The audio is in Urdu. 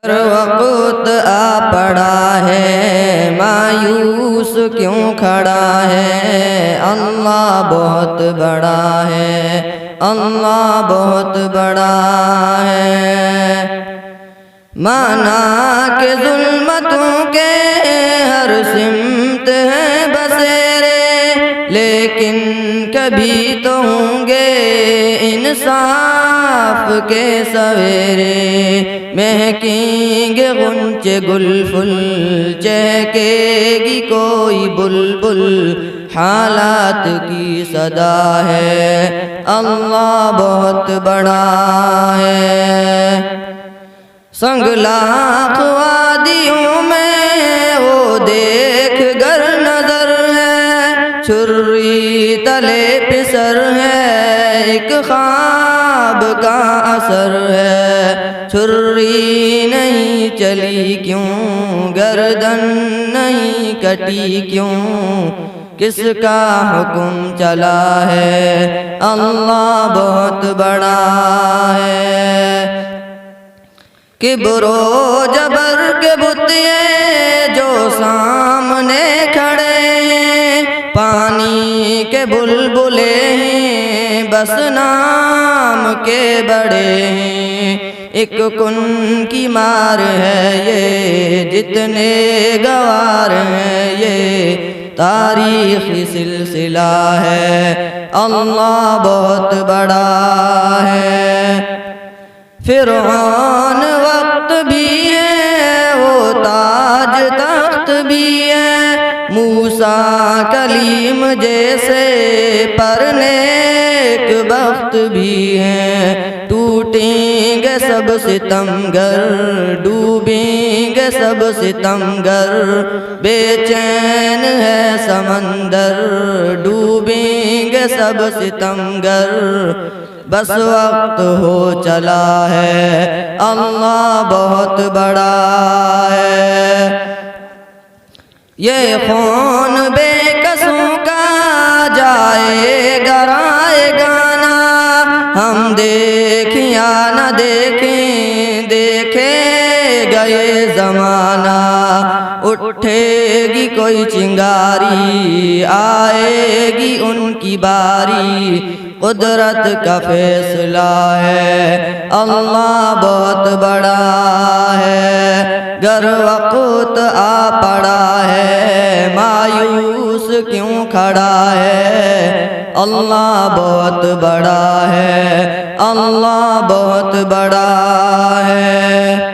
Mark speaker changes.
Speaker 1: وقت آ پڑا ہے مایوس کیوں کھڑا ہے، اللہ بہت بڑا ہے، اللہ بہت بڑا ہے۔ مانا کہ ظلمتوں کے ہر سمت ہیں بسیرے، لیکن کبھی تو ہوں گے انصاف کے سویرے۔ مہکیں گے غنچے گل پھل، چہکے گی کوئی بلبل، حالات کی صدا ہے، اللہ بہت بڑا ہے۔ سنگلاخ وادیوں میں وہ دیکھ گر نظر ہے، چھری تلے پسر ہے، ایک خواب کا اثر ہے۔ چھری نہیں چلی کیوں، گردن نہیں کٹی کیوں، کس کا حکم چلا ہے، اللہ بہت بڑا ہے۔ کبر و جبر کے بت جو سامنے کھڑے ہیں، پانی کے بلبلے ہیں، بس نام کے بڑے ہیں۔ ایک کن کی مار ہے یہ، جتنے گوار ہیں یہ، تاریخی سلسلہ ہے، اللہ بہت بڑا ہے۔ فرعون وقت بھی ہے، وہ تاج تخت بھی ہے، موسیٰ کلیم جیسے پر نیک بخت بھی ہیں۔ ٹوٹیں گے سب ستمگر، ڈوبیں گے سب ستمگر، بے چین ہے سمندر، ڈوبیں گے سب ستمگر، بس وقت ہو چلا ہے، اللہ بہت بڑا ہے۔ یہ خون بے کسوں کا جائے گرائے گانا، ہم دیکھیں یا نہ دیکھیں، دیکھے گئے زمانہ۔ اٹھے گی کوئی چنگاری، آئے گی ان کی باری، قدرت کا فیصلہ ہے، اللہ بہت بڑا ہے۔ گر وقت آ پڑا ہے مایوس کیوں کھڑا ہے، اللہ بہت بڑا ہے، اللہ بہت بڑا ہے۔